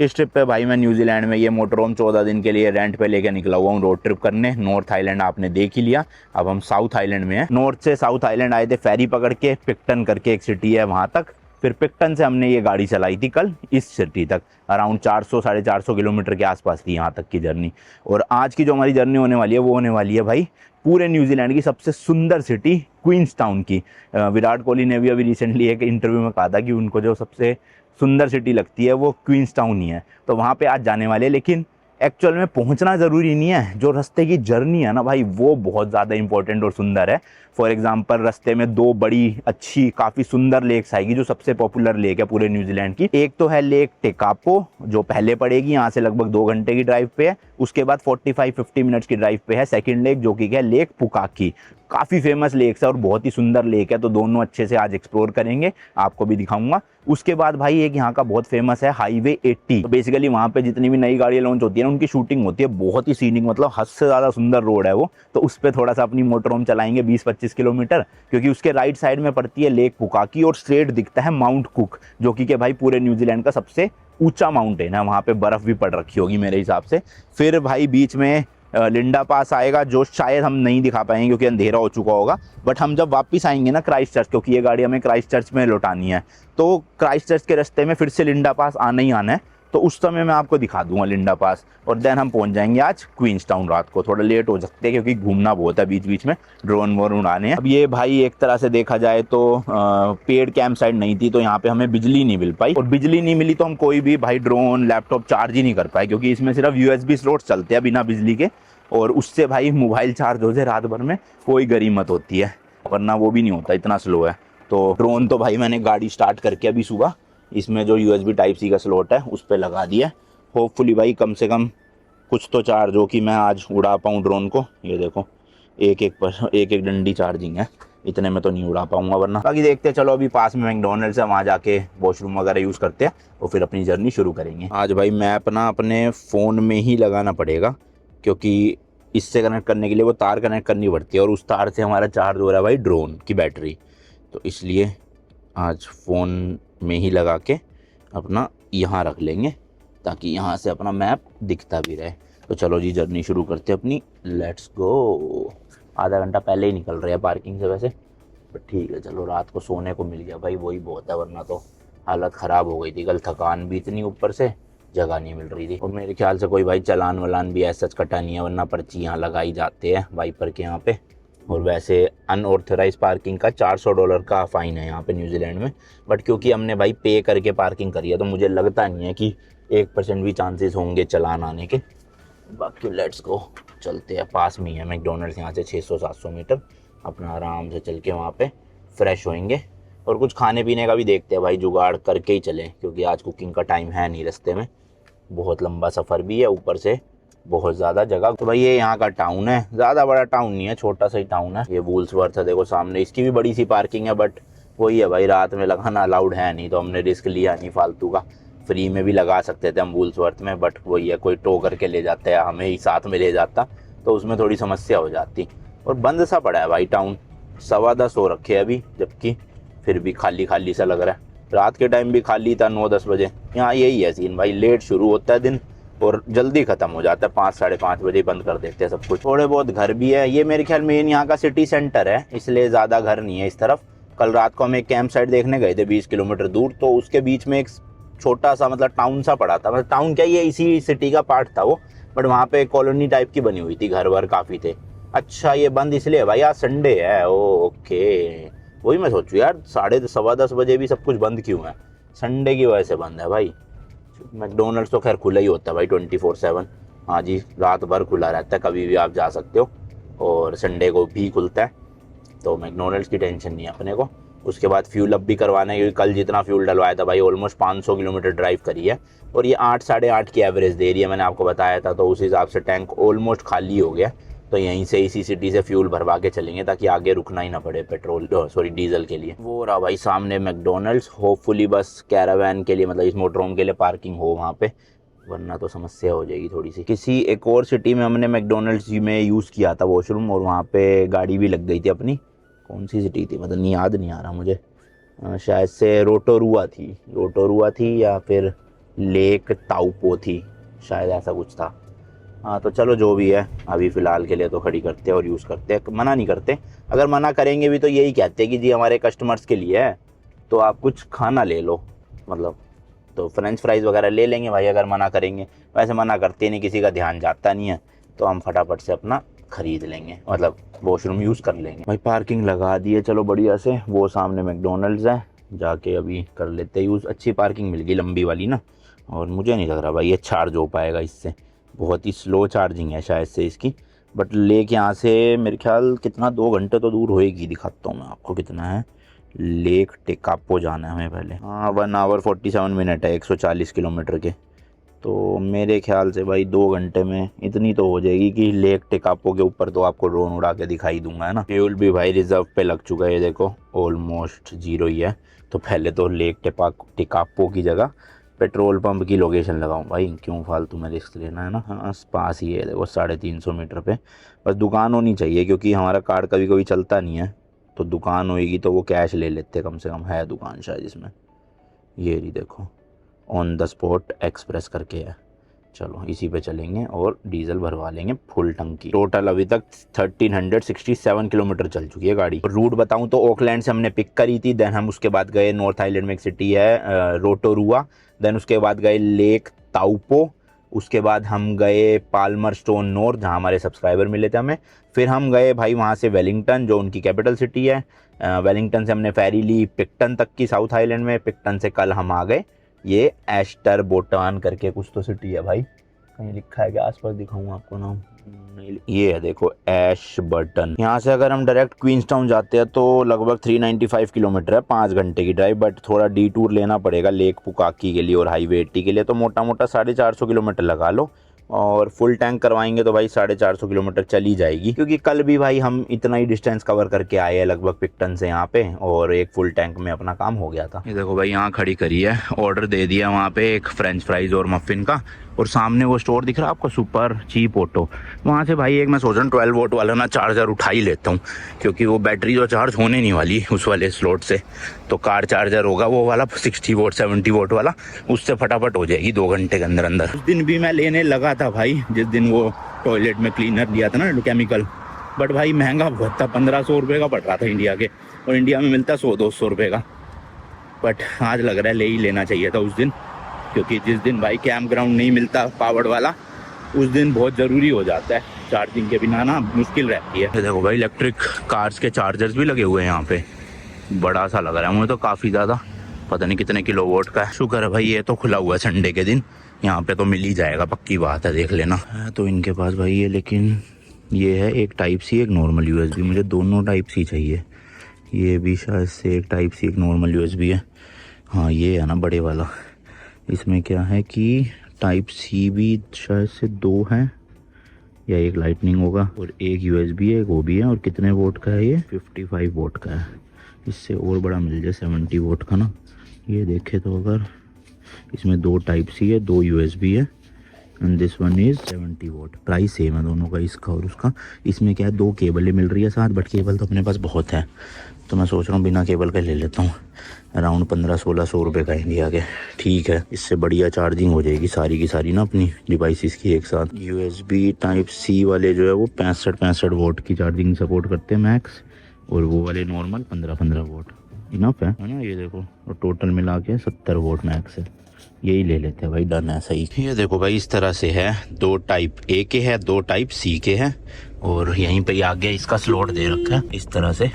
इस ट्रिप पे भाई मैं न्यूजीलैंड में ये मोटरहोम 14 दिन के लिए रेंट पे लेके निकला हुआ हूँ रोड ट्रिप करने। नॉर्थ आइलैंड आपने देख ही लिया, अब हम साउथ आइलैंड में हैं। नॉर्थ से साउथ आइलैंड आए थे फेरी पकड़ के, पिक्टन करके एक सिटी है वहाँ तक। फिर पिक्टन से हमने ये गाड़ी चलाई थी कल इस सिटी तक। अराउंड 400 साढ़े 400 किलोमीटर के आसपास थी यहाँ तक की जर्नी। और आज की जो हमारी जर्नी होने वाली है वो होने वाली है भाई पूरे न्यूजीलैंड की सबसे सुंदर सिटी क्वींसटाउन की। विराट कोहली ने भी अभी रिसेंटली एक इंटरव्यू में कहा था कि उनको जो सबसे सुंदर सिटी लगती है वो क्वींसटाउन ही है। तो वहाँ पे आज जाने वाले, लेकिन एक्चुअल में पहुँचना ज़रूरी नहीं है। जो रास्ते की जर्नी है ना भाई वो बहुत ज़्यादा इंपॉर्टेंट और सुंदर है। फॉर एग्जांपल रास्ते में 2 बड़ी अच्छी काफ़ी सुंदर लेक्स आएगी जो सबसे पॉपुलर लेक है पूरे न्यूजीलैंड की। एक तो है लेक टेकापो जो पहले पड़ेगी, यहाँ से लगभग 2 घंटे की ड्राइव पे है। उसके बाद 45-50 मिनट्स की ड्राइव पे है सेकेंड लेक जो कि है लेक पुकाकी। काफ़ी फेमस लेक्स है और बहुत ही सुंदर लेक है, तो दोनों अच्छे से आज एक्सप्लोर करेंगे, आपको भी दिखाऊंगा। उसके बाद भाई एक यहाँ का बहुत फेमस है हाईवे 80। तो बेसिकली वहाँ पे जितनी भी नई गाड़ियाँ लॉन्च होती है ना उनकी शूटिंग होती है, बहुत ही सीनिक, मतलब हद से ज़्यादा सुंदर रोड है वो। तो उस पर थोड़ा सा अपनी मोटरहोम चलाएंगे 20-25 किलोमीटर, क्योंकि उसके राइट साइड में पड़ती है लेक पुकाकी और स्ट्रेट दिखता है माउंट कुक जो कि भाई पूरे न्यूजीलैंड का सबसे ऊंचा माउंटेन है। वहाँ पे बर्फ़ भी पड़ रखी होगी मेरे हिसाब से। फिर भाई बीच में लिंडा पास आएगा जो शायद हम नहीं दिखा पाएंगे क्योंकि अंधेरा हो चुका होगा। बट हम जब वापस आएंगे ना क्राइस्ट चर्च, क्योंकि ये गाड़ी हमें क्राइस्ट चर्च में लौटानी है, तो क्राइस्ट चर्च के रास्ते में फिर से लिंडा पास आना ही आना है। तो उस समय मैं आपको दिखा दूंगा लिंडा पास, और देन हम पहुंच जाएंगे आज क्वींसटाउन। रात को थोड़ा लेट हो सकते हैं क्योंकि घूमना बहुत है, बीच बीच में ड्रोन वोन उड़ाने हैं। अब ये भाई एक तरह से देखा जाए तो पेड कैंप साइट नहीं थी, तो यहाँ पे हमें बिजली नहीं मिल पाई, और बिजली नहीं मिली तो हम कोई भी भाई ड्रोन लैपटॉप चार्ज ही नहीं कर पाए, क्योंकि इसमें सिर्फ USB स्लॉट्स चलते हैं बिना बिजली के। और उससे भाई मोबाइल चार्ज हो जाए रात भर में कोई गरीमत होती है, वरना वो भी नहीं होता, इतना स्लो है। तो ड्रोन तो भाई मैंने गाड़ी स्टार्ट करके अभी सुबह इसमें जो USB Type-C का स्लॉट है उस पर लगा दिया। होपफुली भाई कम से कम कुछ तो चार्ज हो कि मैं आज उड़ा पाऊँ ड्रोन को। ये देखो एक एक डंडी चार्जिंग है, इतने में तो नहीं उड़ा पाऊंगा, वरना बाकी देखते हैं। चलो अभी पास में मैकडोनल्ड्स है, वहाँ जाके वॉशरूम वगैरह यूज़ करते हैं और फिर अपनी जर्नी शुरू करेंगे। आज भाई मैप ना अपने फ़ोन में ही लगाना पड़ेगा, क्योंकि इससे कनेक्ट करने के लिए वो तार कनेक्ट करनी पड़ती है और उस तार से हमारा चार्ज हो रहा है भाई ड्रोन की बैटरी। तो इसलिए आज फ़ोन में ही लगा के अपना यहाँ रख लेंगे ताकि यहाँ से अपना मैप दिखता भी रहे। तो चलो जी जर्नी शुरू करते हैं अपनी, लेट्स गो। आधा घंटा पहले ही निकल रहे हैं पार्किंग से वैसे, बट ठीक है चलो। रात को सोने को मिल गया भाई, वही बहुत है, वरना तो हालत ख़राब हो गई थी कल। थकान भी इतनी, ऊपर से जगह नहीं मिल रही थी। और मेरे ख्याल से कोई भाई चालान वालान भी ऐसा कटा नहीं है, वरना पर्ची यहाँ लगाई जाते हैं वाइपर के यहाँ पे। और वैसे अनऑथराइज पार्किंग का $400 का फ़ाइन है यहाँ पे न्यूजीलैंड में। बट क्योंकि हमने भाई पे करके पार्किंग करी है तो मुझे लगता नहीं है कि 1% भी चांसेस होंगे चालान आने के। बाकी लेट्स गो, चलते हैं। पास में ही है मैकडोनल्ड्स यहाँ से 600-700 मीटर। अपना आराम से चल के वहाँ पे फ्रेश होएंगे और कुछ खाने पीने का भी देखते हैं भाई, जुगाड़ करके ही चलें, क्योंकि आज कुकिंग का टाइम है नहीं। रास्ते में बहुत लंबा सफ़र भी है, ऊपर से बहुत ज़्यादा जगह। तो भाई ये यहाँ का टाउन है, ज़्यादा बड़ा टाउन नहीं है, छोटा सा ही टाउन है। ये वुल्सवर्थ है, देखो सामने, इसकी भी बड़ी सी पार्किंग है, बट वही है भाई रात में लगाना अलाउड है नहीं, तो हमने रिस्क लिया नहीं फालतू का। फ्री में भी लगा सकते थे हम वुल्सवर्थ में, बट वही है कोई टो करके ले जाता है, हमें ही साथ में ले जाता तो उसमें थोड़ी समस्या हो जाती। और बंद सा पड़ा है भाई टाउन, 10:15 हो रखे हैं अभी, जबकि फिर भी खाली खाली सा लग रहा है। रात के टाइम भी खाली था 9-10 बजे। यहाँ यही है सीन भाई, लेट शुरू होता है दिन और जल्दी ख़त्म हो जाता है, 5-5:30 बजे बंद कर देते हैं सब कुछ। थोड़े बहुत घर भी है, ये मेरे ख्याल मेन यहाँ का सिटी सेंटर है, इसलिए ज़्यादा घर नहीं है इस तरफ। कल रात को हम एक कैंप साइट देखने गए थे 20 किलोमीटर दूर, तो उसके बीच में एक छोटा सा मतलब टाउन सा पड़ा था। मतलब टाउन क्या, ये इसी सिटी का पार्ट था वो, बट वहाँ पे कॉलोनी टाइप की बनी हुई थी, घर वर काफ़ी थे। अच्छा ये बंद इसलिए भाई आज संडे है, ओके। वही मैं सोचूँ यार 10:30 बजे भी सब कुछ बंद क्यों है, संडे की वजह से बंद है भाई। मैकडोनल्ड्स तो खैर खुला ही होता है भाई 24/7, हाँ जी, रात भर खुला रहता है, कभी भी आप जा सकते हो, और संडे को भी खुलता है, तो मैकडोनल्ड्स की टेंशन नहीं है अपने को। उसके बाद फ्यूल अप भी करवाना है, क्योंकि कल जितना फ्यूल डलवाया था भाई ऑलमोस्ट 500 किलोमीटर ड्राइव करी है, और ये 8-8.5 की एवरेज दे रही है, मैंने आपको बताया था। तो उस हिसाब से टैंक ऑलमोस्ट खाली हो गया, तो यहीं से इसी सिटी से फ्यूल भरवा के चलेंगे ताकि आगे रुकना ही ना पड़े डीजल के लिए। वो रहा भाई सामने मैकडोनल्ड्स, होपफुली बस कैरावैन के लिए, मतलब इस मोटरहोम के लिए पार्किंग हो वहाँ पे, वरना तो समस्या हो जाएगी थोड़ी सी। किसी एक और सिटी में हमने मैकडोनल्ड्स में यूज़ किया था वॉशरूम, और वहाँ पे गाड़ी भी लग गई थी अपनी। कौन सी सिटी थी मतलब नहीं याद नहीं आ रहा मुझे, शायद से रोटोरुआ थी या फिर लेक ताउपो थी, शायद ऐसा कुछ था। हाँ तो चलो जो भी है, अभी फ़िलहाल के लिए तो खड़ी करते हैं और यूज़ करते हैं, मना नहीं करते। अगर मना करेंगे भी तो यही कहते हैं कि जी हमारे कस्टमर्स के लिए है तो आप कुछ खाना ले लो, मतलब तो फ्रेंच फ्राइज़ वगैरह ले लेंगे भाई अगर मना करेंगे। वैसे मना करते नहीं, किसी का ध्यान जाता नहीं है, तो हम फटाफट से अपना ख़रीद लेंगे, मतलब वॉशरूम यूज़ कर लेंगे। भाई पार्किंग लगा दिए, चलो बढ़िया से। वो सामने मैकडोनल्ड्स है, जाके अभी कर लेते यूज़। अच्छी पार्किंग मिल गई, लंबी वाली ना। और मुझे नहीं लग रहा भाई ये चार्ज हो पाएगा इससे, बहुत ही स्लो चार्जिंग है शायद से इसकी। बट लेक यहाँ से मेरे ख्याल कितना, 2 घंटे तो दूर होएगी। दिखाता हूँ मैं आपको कितना है। लेक टेकापो जाना है हमें पहले। हाँ 1 आवर 47 मिनट है 140 किलोमीटर के। तो मेरे ख्याल से भाई 2 घंटे में इतनी तो हो जाएगी कि लेक टेकापो के ऊपर तो आपको ड्रोन उड़ा के दिखाई दूंगा, है ना। फ्यूल भी भाई रिजर्व पे लग चुका है, ये देखो ऑलमोस्ट 0 ही है। तो पहले तो लेक टेकापो की जगह पेट्रोल पंप की लोकेशन लगाऊं भाई, क्यों फालतू में रिस्क लेना, है ना। हाँ पास ही है देखो, 350 मीटर पे। बस दुकान होनी चाहिए, क्योंकि हमारा कार्ड कभी कभी चलता नहीं है, तो दुकान होएगी तो वो कैश ले लेते कम से कम। है दुकान शायद इसमें, ये रही देखो, ऑन द स्पॉट एक्सप्रेस करके है। चलो इसी पे चलेंगे और डीजल भरवा लेंगे फुल टंकी। टोटल अभी तक 1367 किलोमीटर चल चुकी है गाड़ी। रूट बताऊं तो ओकलैंड से हमने पिक करी थी, देन हम उसके बाद गए नॉर्थ आइलैंड में एक सिटी है रोटोरुआ, देन उसके बाद गए लेक ताउपो, उसके बाद हम गए पाल्मर स्टोन नॉर्थ जहाँ हमारे सब्सक्राइबर मिले थे हमें। फिर हम गए भाई वहाँ से वेलिंगटन जो उनकी कैपिटल सिटी है। वेलिंगटन से हमने फेरी ली पिक्टन तक की साउथ आइलैंड में। पिक्टन से कल हम आ गए ये एस्टर बोटान करके कुछ तो सिटी है भाई, कहीं लिखा है कि आसपास दिखाऊंगा आपको नाम, ये है देखो एशबर्टन। यहाँ से अगर हम डायरेक्ट क्वींसटाउन जाते हैं तो लगभग 395 किलोमीटर है, 5 घंटे की ड्राइव। बट थोड़ा डी टूर लेना पड़ेगा लेक पुकाकी के लिए और हाईवे 80 के लिए, तो मोटा मोटा 450 किलोमीटर लगा लो। और फुल टैंक करवाएंगे तो भाई 450 किलोमीटर चली जाएगी, क्योंकि कल भी भाई हम इतना ही डिस्टेंस कवर करके आए हैं लगभग पिक्टन से यहाँ पे, और एक फुल टैंक में अपना काम हो गया था। ये देखो भाई यहाँ खड़ी करी है, ऑर्डर दे दिया वहाँ पे एक फ्रेंच फ्राइज और मफिन का। और सामने वो स्टोर दिख रहा है आपको सुपर चीप ऑटो, वहाँ से भाई एक मैं सोच रहा हूँ 12 वोट वाला ना चार्जर उठा ही लेता हूँ, क्योंकि वो बैटरी तो चार्ज होने नहीं वाली उस वाले स्लॉट से। तो कार चार्जर होगा वो वाला 60 वोट 70 वोट वाला, उससे फटाफट हो जाएगी 2 घंटे के अंदर अंदर। उस दिन भी मैं लेने लगा था भाई, जिस दिन वो टॉयलेट में क्लीनर लिया था ना केमिकल, बट भाई महंगा बहुत था, 1500 रुपये का पड़ रहा था इंडिया के, और इंडिया में मिलता 100-200 रुपये का। बट आज लग रहा है ले ही लेना चाहिए था उस दिन, क्योंकि जिस दिन भाई कैंप ग्राउंड नहीं मिलता पावर्ड वाला, उस दिन बहुत ज़रूरी हो जाता है, चार्जिंग के बिना ना मुश्किल रहती है। देखो भाई इलेक्ट्रिक कार्स के चार्जर्स भी लगे हुए हैं यहाँ पे, बड़ा सा लग रहा है मुझे तो काफ़ी ज़्यादा, पता नहीं कितने किलोवाट का है। शुक्र है भाई ये तो खुला हुआ है संडे के दिन, यहाँ पे तो मिल ही जाएगा, पक्की बात है, देख लेना। तो इनके पास भाई ये, लेकिन ये है एक टाइप सी एक नॉर्मल USB, मुझे दोनों टाइप सी चाहिए। ये भी शायद से एक टाइप सी एक नॉर्मल USB है। हाँ ये है ना बड़े वाला, इसमें क्या है कि टाइप सी भी शायद से 2 हैं, या एक लाइटनिंग होगा और एक USB है, एक वो भी है। और कितने वोट का है ये? 55 वोट का है। इससे और बड़ा मिल जाए 70 वोट का ना, ये देखे तो अगर इसमें 2 टाइप सी है, 2 USB है, and this one is 70 vote. Price same है दोनों का, इसका और उसका। इसमें क्या है 2 केबलें मिल रही है साथ, बट केबल तो अपने पास बहुत है, तो मैं सोच रहा हूँ बिना केबल का ले लेता हूँ। अराउंड 1500-1600 रुपये का इंडिया के, ठीक है। इससे बढ़िया चार्जिंग हो जाएगी सारी की सारी ना अपनी डिवाइसेस की एक साथ। USB टाइप सी वाले जो है वो 65 वोट की चार्जिंग सपोर्ट करते हैं मैक्स, और वो वाले नॉर्मल 15 वोट इनफ है ना। ये देखो, और टोटल मिला के 70 वोट मैक्स है, यही ले लेते हैं भाई, डन है सही। ये देखो भाई इस तरह से है, 2 टाइप A के है, 2 टाइप C के हैं, और यहीं पे आगे इसका स्लॉट दे रखा है इस तरह से,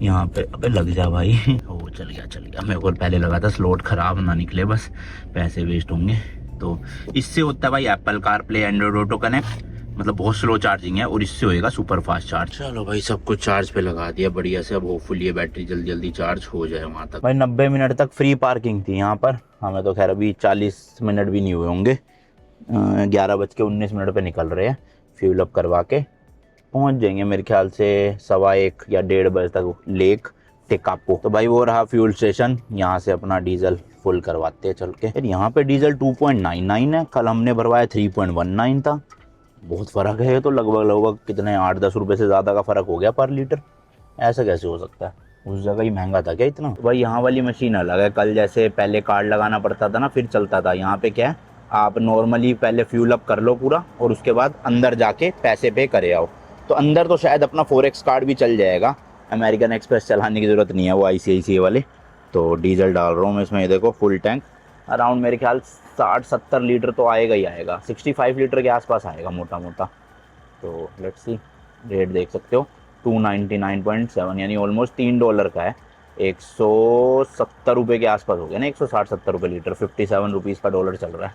यहाँ पे। अबे लग जा भाई ओ चल गया। मेरे को पहले लगा था स्लॉट खराब ना निकले, बस पैसे वेस्ट होंगे। तो इससे होता है भाई Apple car play Android auto connect, मतलब बहुत स्लो चार्जिंग है, और इससे होएगा सुपर फास्ट चार्ज। चलो भाई सब कुछ चार्ज पे लगा दिया बढ़िया से, अब होपफुली ये बैटरी जल्दी जल्दी चार्ज हो जाए वहाँ तक। भाई 90 मिनट तक फ्री पार्किंग थी यहाँ पर, हमें तो खैर अभी 40 मिनट भी नहीं हुए होंगे, 11:19 पे निकल रहे हैं। फ्यूल अप करवा के पहुँच जाएंगे मेरे ख्याल से 1:15 या 1:30 बजे तक लेक टेकापो। तो भाई वो रहा फ्यूल स्टेशन, यहाँ से अपना डीजल फुल करवाते हैं चल के। यार यहाँ पे डीजल 2.99 है, कल हमने भरवाया 3.19 था, बहुत फ़र्क है। तो लगभग कितने 8-10 रुपये से ज़्यादा का फ़र्क हो गया पर लीटर, ऐसा कैसे हो सकता है? उस जगह ही महंगा था क्या इतना? भाई यहाँ वाली मशीन अलग है, कल जैसे पहले कार्ड लगाना पड़ता था ना फिर चलता था, यहाँ पे क्या है आप नॉर्मली पहले फ्यूल अप कर लो पूरा और उसके बाद अंदर जाके पैसे पे करे आओ। तो अंदर तो शायद अपना फॉरेक्स कार्ड भी चल जाएगा, अमेरिकन एक्सप्रेस चलाने की ज़रूरत नहीं है, वो ICICI वाले। तो डीजल डाल रहा हूँ मैं इसमें, ये देखो फुल टैंक अराउंड मेरे ख्याल 60-70 लीटर तो आएगा ही आएगा, 65 लीटर के आसपास आएगा मोटा मोटा। तो लेट्स सी, रेट देख सकते हो 299.7 यानी ऑलमोस्ट $3 का है, 170 रुपये के आसपास हो गया ना, 160-70 रुपये लीटर, 57 रुपीज़ का डॉलर चल रहा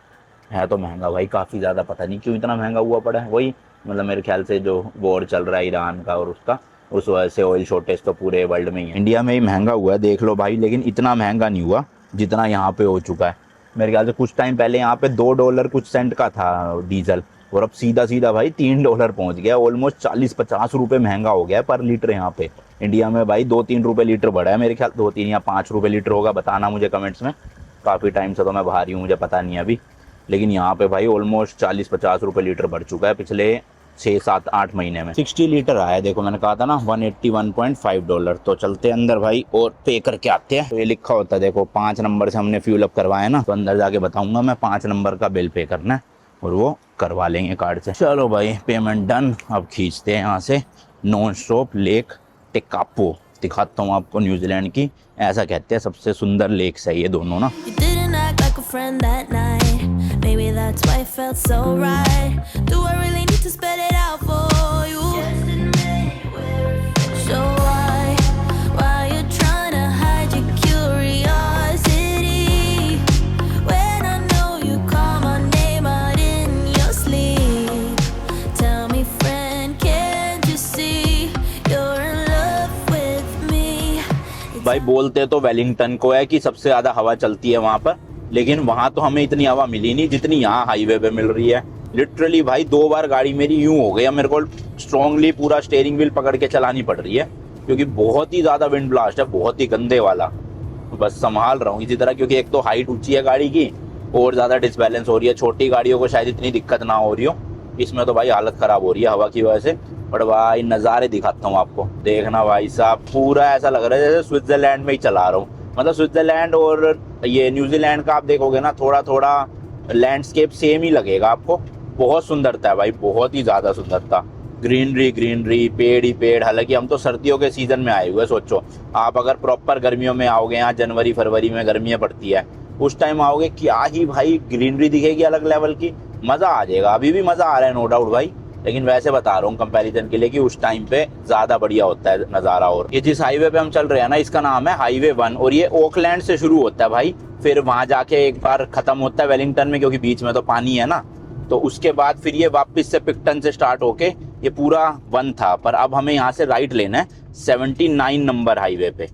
है तो महंगा भाई काफ़ी ज़्यादा, पता नहीं क्यों इतना महंगा हुआ पड़ा है। वही मतलब मेरे ख्याल से जो वॉर चल रहा है ईरान का और उसका, उस वजह से ऑयल शॉर्टेज तो पूरे वर्ल्ड में ही है, इंडिया में ही महंगा हुआ है देख लो भाई, लेकिन इतना महंगा नहीं हुआ जितना यहाँ पे हो चुका है। मेरे ख्याल से कुछ टाइम पहले यहाँ पे $2 कुछ सेंट का था डीजल, और अब सीधा सीधा भाई $3 पहुँच गया, ऑलमोस्ट 40-50 रुपये महंगा हो गया है पर लीटर यहाँ पे। इंडिया में भाई 2-3 रुपये लीटर बढ़ा है मेरे ख्याल, 2-3 या 5 रुपये लीटर होगा, बताना मुझे कमेंट्स में, काफ़ी टाइम से तो मैं बाहर ही हूँ, मुझे पता नहीं अभी, लेकिन यहाँ पे भाई ऑलमोस्ट 40-50 रुपये लीटर बढ़ चुका है पिछले 6-7-8 महीने में। 60 लीटर आया, देखो मैंने कहा था ना $181.5। तो चलते अंदर भाई और पे करके आते हैं। तो ये लिखा होता है देखो 5 नंबर से हमने फ्यूल अप करवाया ना, तो अंदर जाके बताऊंगा मैं 5 नंबर का बिल पे करना है और वो करवा लेंगे कार्ड से। चलो भाई पेमेंट डन, अब खींचते हैं यहाँ से नॉन स्टॉप लेक टेकापो, दिखाता हूँ आपको न्यूजीलैंड की, ऐसा कहते हैं सबसे सुंदर लेक्स है ये दोनों ना। Maybe that's why it felt so right. Do I really need to spell it out for you? Just admit we're official. So why you trying to hide your curiosity when I know you call my name out in your sleep? Tell me friend, can't you see you're in love with me? भाई बोलते तो Wellington को है कि सबसे ज़्यादा हवा चलती है वहाँ पर, लेकिन वहाँ तो हमें इतनी हवा मिली नहीं जितनी यहाँ हाईवे पे मिल रही है। लिटरली भाई 2 बार गाड़ी मेरी यूं हो गई, अब मेरे को स्ट्रांगली पूरा स्टीयरिंग व्हील पकड़ के चलानी पड़ रही है क्योंकि बहुत ही ज़्यादा विंड ब्लास्ट है, बहुत ही गंदे वाला। बस संभाल रहा हूँ इसी तरह, क्योंकि एक तो हाइट ऊंची है गाड़ी की और ज़्यादा डिसबैलेंस हो रही है। छोटी गाड़ियों को शायद इतनी दिक्कत ना हो रही हो, इसमें तो भाई हालत ख़राब हो रही है हवा की वजह से। बट भाई नज़ारे दिखाता हूँ आपको, देखना भाई साहब, पूरा ऐसा लग रहा है जैसे स्विट्ज़रलैंड में ही चला रहा हूँ। मतलब स्विट्ज़रलैंड और ये न्यूजीलैंड का आप देखोगे ना, थोड़ा थोड़ा लैंडस्केप सेम ही लगेगा आपको। बहुत सुंदरता है भाई, बहुत ही ज़्यादा सुंदरता, ग्रीनरी ग्रीनरी, पेड़ ही पेड़। हालांकि हम तो सर्दियों के सीज़न में आए हुए, सोचो आप अगर प्रॉपर गर्मियों में आओगे, यहाँ जनवरी फरवरी में गर्मियाँ पड़ती है, उस टाइम आओगे क्या ही भाई ग्रीनरी दिखेगी अलग लेवल की, मज़ा आ जाएगा। अभी भी मज़ा आ रहा है नो डाउट भाई, लेकिन वैसे बता रहा हूँ कंपैरिजन के लिए कि उस टाइम पे ज़्यादा बढ़िया होता है नज़ारा। और ये जिस हाईवे पे हम चल रहे हैं ना, इसका नाम है हाईवे 1 और ये ओकलैंड से शुरू होता है भाई, फिर वहाँ जाके एक बार ख़त्म होता है वेलिंगटन में, क्योंकि बीच में तो पानी है ना, तो उसके बाद फिर ये वापस से पिक्टन से स्टार्ट होके ये पूरा 1 था। पर अब हमें यहाँ से राइट लेना है 79 नंबर हाईवे पे,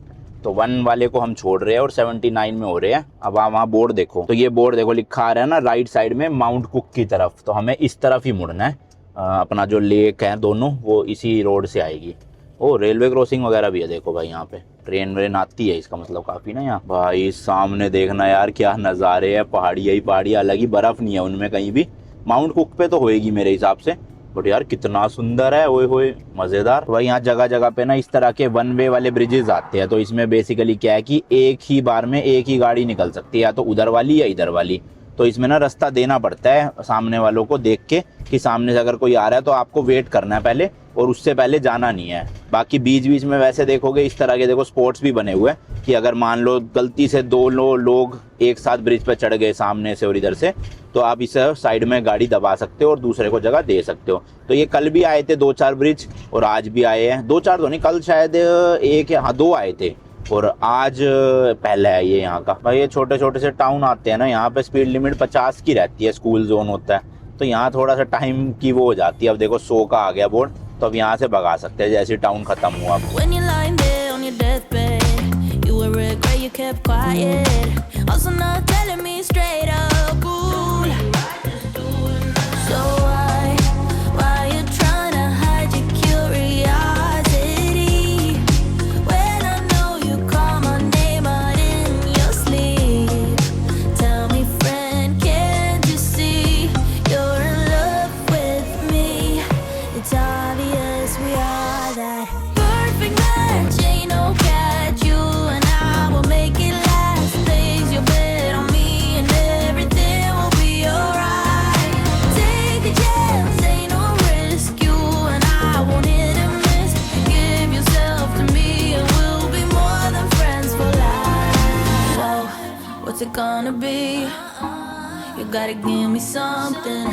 तो 1 वाले को हम छोड़ रहे हैं और 79 में हो रहे हैं। अब आप वहाँ बोर्ड देखो, तो ये बोर्ड देखो लिखा आ रहा है ना राइट साइड में माउंट कुक की तरफ, तो हमें इस तरफ ही मुड़ना है। अपना जो लेक है दोनों वो इसी रोड से आएगी। ओ रेलवे क्रॉसिंग वगैरह भी है देखो भाई, यहाँ पे ट्रेन व्रेन आती है, इसका मतलब काफ़ी ना यहाँ। भाई सामने देखना यार क्या नज़ारे है, पहाड़ियाँ ही पहाड़ियाँ, अलग ही बर्फ़ नहीं है उनमें कहीं भी। माउंट कुक पे तो होएगी मेरे हिसाब से, बट यार कितना सुंदर है, ओए होए मज़ेदार। भाई यहाँ जगह जगह पे ना इस तरह के 1 वे वाले ब्रिजेस आते हैं, तो इसमें बेसिकली क्या है कि एक ही बार में एक ही गाड़ी निकल सकती है, या तो उधर वाली या इधर वाली। तो इसमें ना रास्ता देना पड़ता है सामने वालों को देख के कि सामने से अगर कोई आ रहा है तो आपको वेट करना है पहले, और उससे पहले जाना नहीं है। बाकी बीच बीच में वैसे देखोगे इस तरह के देखो स्पॉट्स भी बने हुए हैं कि अगर मान लो गलती से 2 लोग एक साथ ब्रिज पे चढ़ गए सामने से और इधर से, तो आप इस साइड में गाड़ी दबा सकते हो और दूसरे को जगह दे सकते हो। तो ये कल भी आए थे 2-4 ब्रिज, और आज भी आए हैं 2-4 तो नहीं, कल शायद 1 या 2 आए थे, और आज पहले है ये यहाँ का। भाई ये छोटे छोटे से टाउन आते हैं ना, यहाँ पे स्पीड लिमिट 50 की रहती है, स्कूल जोन होता है, तो यहाँ थोड़ा सा टाइम की वो हो जाती है। अब देखो 100 का आ गया बोर्ड, तो अब यहाँ से भगा सकते हैं जैसे टाउन खत्म हुआ। It's obvious we are that perfect match, ain't no catch. gotta give me something.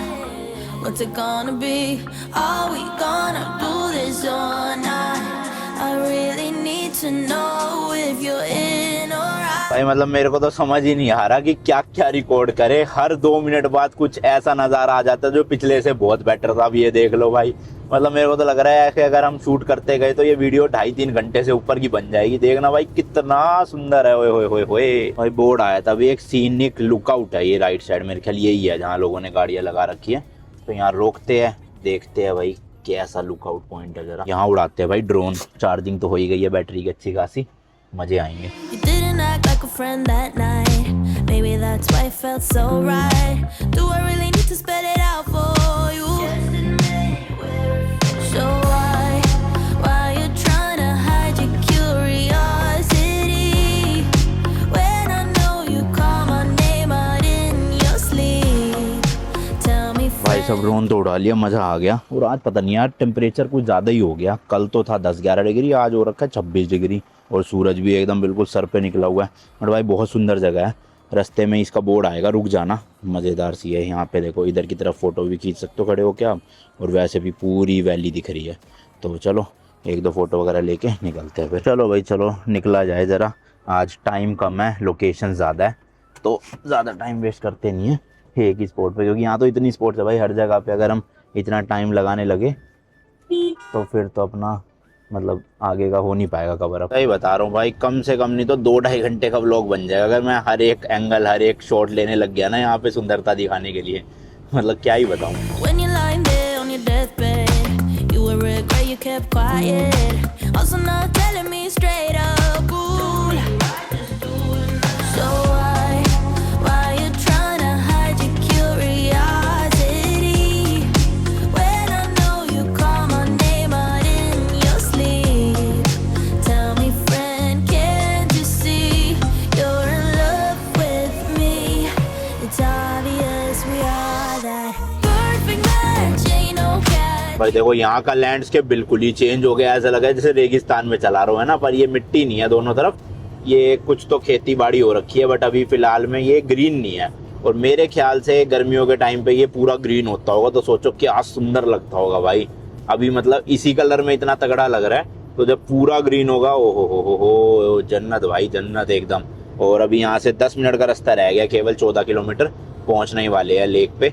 What's it gonna be? Are we gonna do this all night? I really need to know if you're in or out. भाई मतलब मेरे को तो समझ ही नहीं आ रहा कि क्या क्या रिकॉर्ड करे। हर 2 मिनट बाद कुछ ऐसा नज़ारा आ जाता है जो पिछले से बहुत बेटर था। अब ये देख लो भाई, मतलब मेरे को तो लग रहा है कि अगर हम शूट करते गए तो ये वीडियो 2.5-3 घंटे से ऊपर की बन जाएगी। देखना भाई कितना सुंदर है। ओए होए होए होए भाई, बोर्ड आया था अभी, एक सीनिक लुकआउट है ये राइट साइड, मेरे ख्याल यही है जहाँ लोगों ने गाड़ियाँ लगा रखी है। तो यहाँ रोकते हैं, देखते हैं भाई कैसा लुकआउट पॉइंट है। जरा यहाँ उड़ाते हैं भाई ड्रोन। चार्जिंग तो हो ही गई है बैटरी की अच्छी खासी, मजे आएंगे। You didn't act like a friend that night. Maybe that's why it felt so right. Do I really need to spell it out for you? So why you trying to hide your curiosity when I know you call my name out in your sleep? Tell me भाई सब drone तो उड़ा लिया, मज़ा आ गया। और आज पता नहीं यार टेम्परेचर कुछ ज़्यादा ही हो गया। कल तो था 10-11 डिग्री, आज हो रखा है 26 डिग्री और सूरज भी एकदम बिल्कुल सर पे निकला हुआ है। और भाई बहुत सुंदर जगह है। रास्ते में इसका बोर्ड आएगा, रुक जाना, मज़ेदार सी है। यहाँ पे देखो, इधर की तरफ फ़ोटो भी खींच सकते हो खड़े हो क्या आप, और वैसे भी पूरी वैली दिख रही है। तो चलो 1-2 फ़ोटो वगैरह लेके निकलते हैं फिर। चलो भाई चलो निकला जाए ज़रा। आज टाइम कम है, लोकेशन ज़्यादा है, तो ज़्यादा टाइम वेस्ट करते नहीं है एक ही स्पॉट पे, क्योंकि यहाँ तो इतनी स्पॉट्स है भाई हर जगह पे। अगर हम इतना टाइम लगाने लगे तो फिर तो अपना मतलब आगे का हो नहीं पाएगा कवर अप। सही बता रहा हूँ भाई, कम से कम नहीं तो 2-2.5 घंटे का व्लॉग बन जाएगा अगर मैं हर एक एंगल, हर एक शॉट लेने लग गया ना यहाँ पे सुंदरता दिखाने के लिए। मतलब क्या ही बताऊँ। when you're lying there on your deathbed, you will regret you kept quiet. Also not telling me straight up, ooh. So why you trying to hide your curiosity when I know you call my name out in your sleep? Tell me friend, can't you see you're in love with me? It's obvious we are that perfect match, ain't no catch. भाई देखो यहाँ का landscape बिल्कुल ही change हो गया, ऐसा लगा है जैसे रेगिस्तान में चला रहा हूँ है ना। पर ये मिट्टी नहीं है दोनों तरफ, ये कुछ तो खेती बाड़ी हो रखी है, बट अभी फिलहाल में ये ग्रीन नहीं है। और मेरे ख्याल से गर्मियों के टाइम पे ये पूरा ग्रीन होता होगा, तो सोचो क्या सुंदर लगता होगा भाई। अभी मतलब इसी कलर में इतना तगड़ा लग रहा है, तो जब पूरा ग्रीन होगा, ओ हो जन्नत भाई, जन्नत एकदम। और अभी यहाँ से 10 मिनट का रास्ता रह गया केवल, 14 किलोमीटर पहुँचने ही वाले हैं लेक पे।